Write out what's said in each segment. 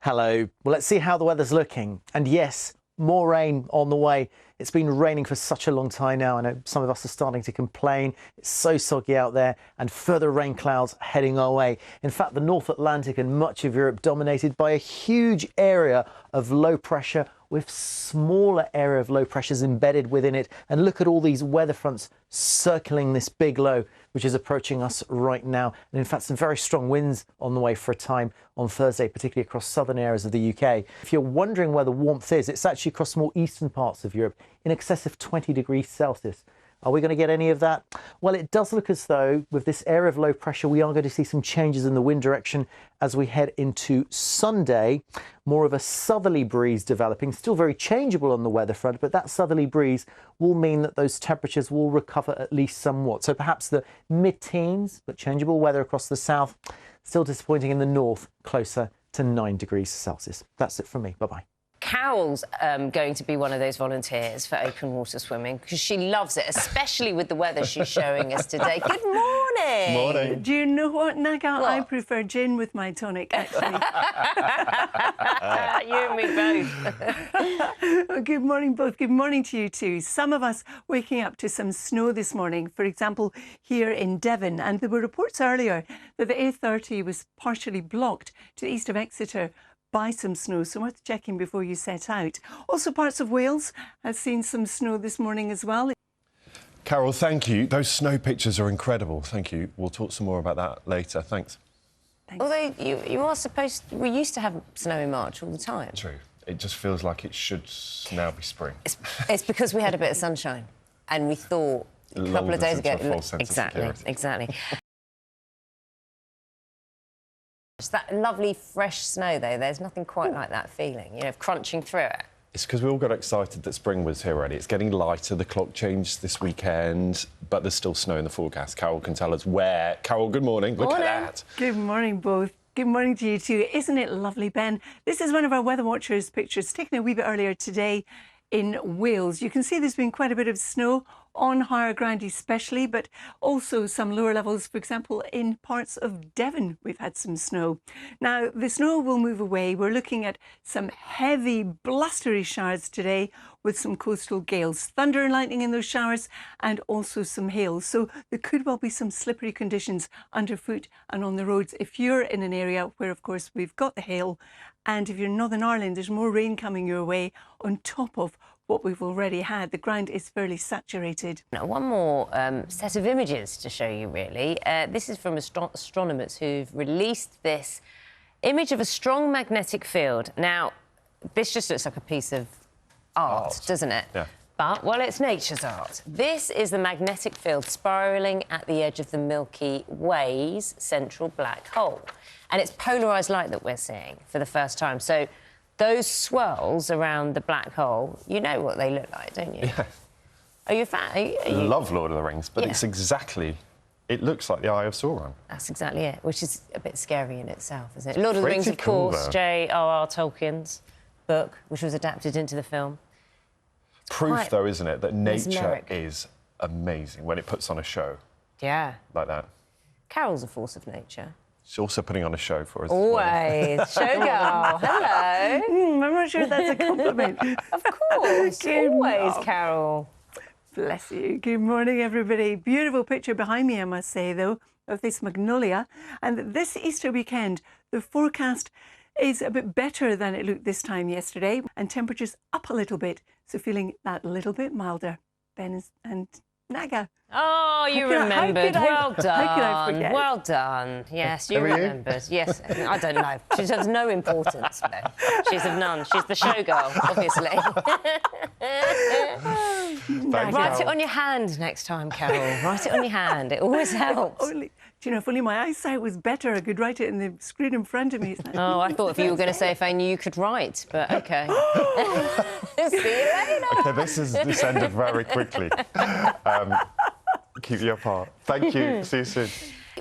Hello. Well, let's see how the weather's looking. And yes, more rain on the way. It's been raining for such a long time now. I know some of us are starting to complain. It's so soggy out there, and further rain clouds heading our way. In fact, the North Atlantic and much of Europe dominated by a huge area of low pressure with smaller area of low pressures embedded within it. And look at all these weather fronts circling this big low, which is approaching us right now. And in fact, some very strong winds on the way for a time on Thursday, particularly across southern areas of the UK. If you're wondering where the warmth is, it's actually across more eastern parts of Europe in excess of 20 degrees Celsius. Are we going to get any of that? Well, it does look as though with this area of low pressure, we are going to see some changes in the wind direction as we head into Sunday. More of a southerly breeze developing, still very changeable on the weather front, but that southerly breeze will mean that those temperatures will recover at least somewhat. So perhaps the mid-teens, but changeable weather across the south, still disappointing in the north, closer to 9 degrees Celsius. That's it from me. Bye-bye. Carol's going to be one of those volunteers for open water swimming because she loves it, especially with the weather she's showing us today. Good morning. Morning. Do you know what, Naga? What? I prefer gin with my tonic, actually. You and me both. Good morning, both. Good morning to you too. Some of us waking up to some snow this morning, for example, here in Devon. And there were reports earlier that the A30 was partially blocked to the east of Exeter by some snow, so worth checking before you set out. Also, parts of Wales have seen some snow this morning as well. Carol, thank you. Those snow pictures are incredible. Thank you. We'll talk some more about that later. Thanks. Thanks. Although you are supposed... We used to have snow in March all the time. True. It just feels like it should now be spring. It's because we had a bit of sunshine and we thought a couple of days ago... Exactly. It's that lovely fresh snow, though. There's nothing quite like that feeling, you know, of crunching through it. It's because we all got excited that spring was here already. It's getting lighter. The clock changed this weekend, but there's still snow in the forecast. Carol can tell us where. Carol, good morning. Look at that. Good morning, both. Good morning to you too. Isn't it lovely, Ben? This is one of our Weather Watchers pictures taken a wee bit earlier today in Wales. You can see there's been quite a bit of snow on higher ground especially, but also some lower levels. For example, in parts of Devon, we've had some snow. Now, the snow will move away. We're looking at some heavy, blustery showers today with some coastal gales, thunder and lightning in those showers, and also some hail. So there could well be some slippery conditions underfoot and on the roads if you're in an area where, of course, we've got the hail. And if you're in Northern Ireland, there's more rain coming your way on top of what we've already had. The ground is fairly saturated. Now, one more set of images to show you, really. This is from astronomers who've released this image of a strong magnetic field. Now, this just looks like a piece of art, doesn't it? Yeah. But, well, it's nature's art. This is the magnetic field spiralling at the edge of the Milky Way's central black hole. And it's polarised light that we're seeing for the first time. So those swirls around the black hole, you know what they look like, don't you? Yeah. Are you a fan? Are you... Love Lord of the Rings, but Yeah. it's exactly... It looks like the Eye of Sauron. That's exactly it, which is a bit scary in itself, isn't it? Lord of the Pretty Rings, of cool, course, though. J.R.R. Tolkien's book, which was adapted into the film. Proof, quite though, isn't it, that nature mesmeric. is amazing when it puts on a show Yeah. like that. Carol's a force of nature. She's also putting on a show for us. this morning. Always. Showgirl. Hello. I'm not sure if that's a compliment. Of course. Good Always, mom. Carol. Bless you. Good morning, everybody. Beautiful picture behind me, I must say, though, of this magnolia. And this Easter weekend, the forecast is a bit better than it looked this time yesterday, and temperatures up a little bit, so feeling that little bit milder. Ben and Naga. Oh, you remembered. Well How could I done. forget? Well done. Yes, you Who are you? remembered. Yes, I don't know. She's of no importance, Ben. She's of none. She's the showgirl, obviously. Thanks, Write it Carol. on your hand next time, Carol. Write it on your hand. It always helps. Only, do you know, if only my eyesight was better, I could write it in the screen in front of me. It's like, Oh, I thought if you were going to say if I knew you could write, but OK. See you later. OK, this has descended very quickly. Keep you apart. Thank you. See you soon.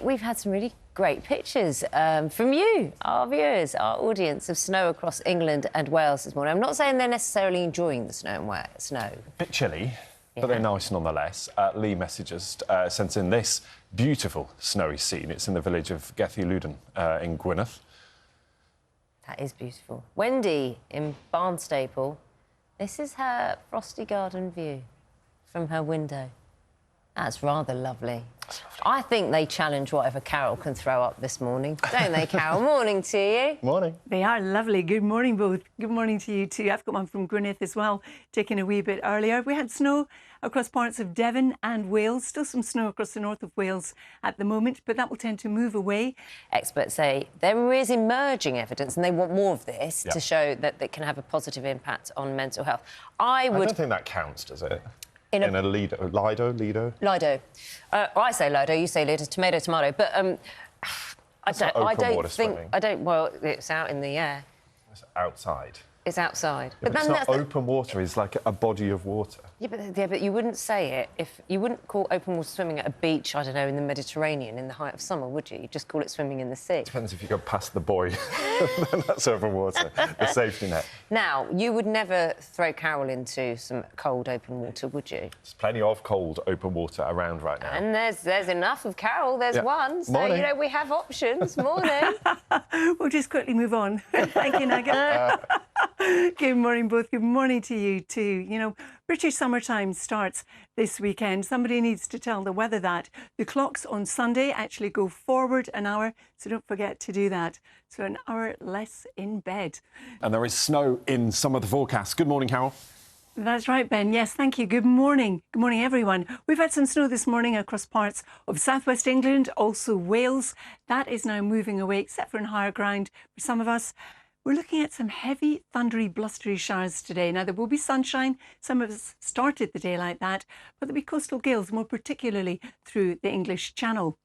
We've had some really great pictures from you, our viewers, our audience, of snow across England and Wales this morning. I'm not saying they're necessarily enjoying the snow. Bit chilly, but they're nice nonetheless. Lee Messages sent in this beautiful snowy scene. It's in the village of Gethy Luden in Gwynedd. That is beautiful. Wendy in Barnstaple. This is her frosty garden view from her window. That's rather lovely. I think they challenge whatever Carol can throw up this morning, don't they, Carol? Morning to you. Morning. They are lovely. Good morning, both. Good morning to you too. I've got one from Gwyneth as well, taken a wee bit earlier. We had snow across parts of Devon and Wales. Still some snow across the north of Wales at the moment, but that will tend to move away. Experts say there is emerging evidence, and they want more of this to show that it can have a positive impact on mental health. I don't think that counts, does it? In a Lido? Lido. I say Lido, you say Lido, tomato, tomato. But I don't think... Well, it's out in the air. It's outside. It's outside. Yeah, but it's not open water, it's like a body of water. Yeah, but you wouldn't say it if... You wouldn't call open water swimming at a beach, I don't know, in the Mediterranean in the height of summer, would you? You'd just call it swimming in the sea. Depends if you go past the buoy, then that's open water, the safety net. Now, you would never throw Carol into some cold open water, would you? There's plenty of cold open water around right now. And there's enough of Carol, there's one. So, Morning. you know, we have options. Morning. We'll just quickly move on. Thank you, Nugget. Good morning, both. Good morning to you too. You know, British summertime starts this weekend. Somebody needs to tell the weather that. The clocks on Sunday actually go forward an hour, so don't forget to do that. So an hour less in bed. And there is snow in some of the forecasts. Good morning, Carol. That's right, Ben. Yes, thank you. Good morning. Good morning, everyone. We've had some snow this morning across parts of southwest England, also Wales. That is now moving away, except for in higher ground for some of us. We're looking at some heavy, thundery, blustery showers today. Now, there will be sunshine. Some of us started the day like that, but there'll be coastal gales, more particularly through the English Channel.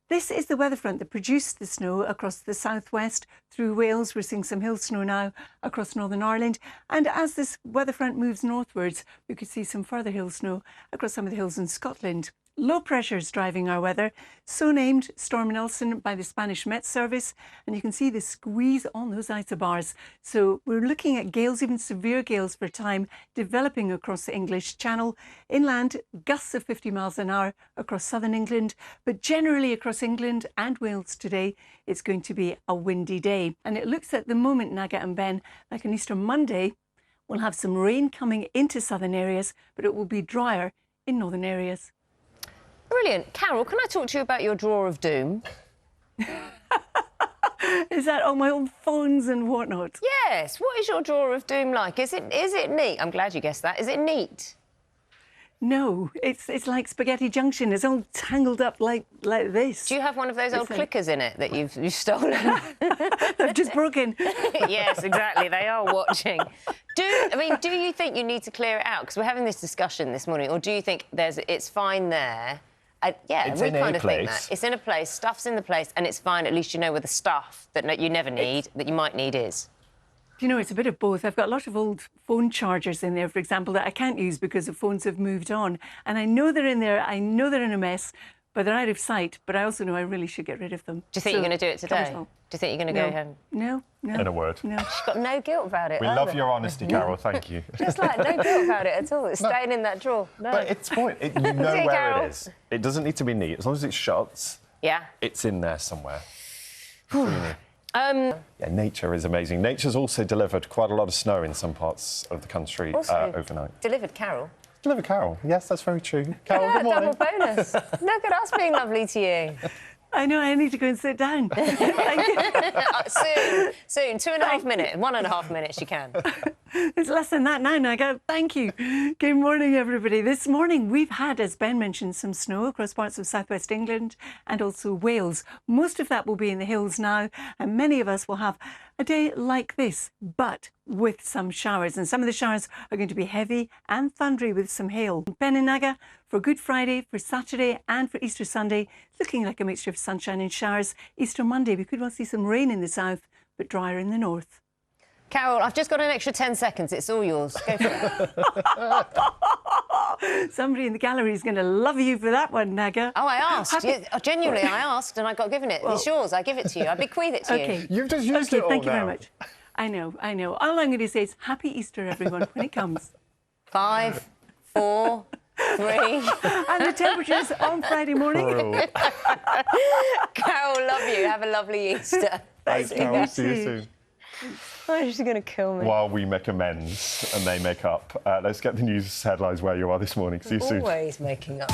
This is the weather front that produced the snow across the southwest through Wales. We're seeing some hill snow now across Northern Ireland. And as this weather front moves northwards, we could see some further hill snow across some of the hills in Scotland. Low pressures driving our weather, so named Storm Nelson by the Spanish Met Service, and you can see the squeeze on those isobars. So we're looking at gales, even severe gales for a time, developing across the English Channel. Inland, gusts of 50 miles an hour across southern England, but generally across England and Wales today, it's going to be a windy day. And it looks at the moment, Naga and Ben, like an Easter Monday. We'll have some rain coming into southern areas, but it will be drier in northern areas. Brilliant. Carol, can I talk to you about your drawer of doom? Is that on my old phones and whatnot? Yes. What is your drawer of doom like? Is it neat? I'm glad you guessed that. Is it neat? No, it's like Spaghetti Junction. It's all tangled up like this. Do you have one of those old clickers in it that you've stolen? They've just broken. Yes, exactly. They are watching. Do you think you need to clear it out? Because we're having this discussion this morning. Or do you think it's fine there? Yeah, it's we in kind a of think place. that. It's in a place, stuff's in the place, and it's fine. At least you know where the stuff that you never need, that you might need is. Do you know, it's a bit of both. I've got a lot of old phone chargers in there, for example, that I can't use because the phones have moved on. And I know they're in there, I know they're in a mess, but they're out of sight. But I also know I really should get rid of them. Do you think you're going to do it today? Do you think you're going to go home? No. In a word. No. She's got no guilt about it. We love your honesty, Carol, thank you. Just like no guilt about it at all. It's staying in that drawer. No. But it's point. You know where Carol. it is. It doesn't need to be neat. As long as it shuts, Yeah. it's in there somewhere. Yeah, nature is amazing. Nature's also delivered quite a lot of snow in some parts of the country overnight. Delivered Carol. Delivered Carol. Yes, that's very true. Carol, good morning. Double bonus. Look at us being lovely to you. I know, I need to go and sit down. Thank you. Soon. 2.5 minutes. 1.5 minutes you can. It's less than that now, Naga. Thank you. Good morning, everybody. This morning we've had, as Ben mentioned, some snow across parts of southwest England and also Wales. Most of that will be in the hills now, and many of us will have a day like this, but with some showers. And some of the showers are going to be heavy and thundery with some hail. Ben and Naga, for Good Friday, for Saturday and for Easter Sunday, looking like a mixture of sunshine and showers. Easter Monday, we could well see some rain in the south, but drier in the north. Carol, I've just got an extra 10 seconds. It's all yours. Go for it. Somebody in the gallery is going to love you for that one, Naga. Oh, I asked. Genuinely, I asked and I got given it. Well, it's yours. I give it to you. I bequeath it to you. You've just used it all thank you now. very much. I know. All I'm going to say is Happy Easter, everyone, when it comes. 5, 4, 3. And the temperatures on Friday morning. Carol, love you. Have a lovely Easter. Thanks, Carol. See you soon. Oh, she's going to kill me. While we make amends and they make up. Let's get the news headlines where you are this morning. See you soon. Always making up.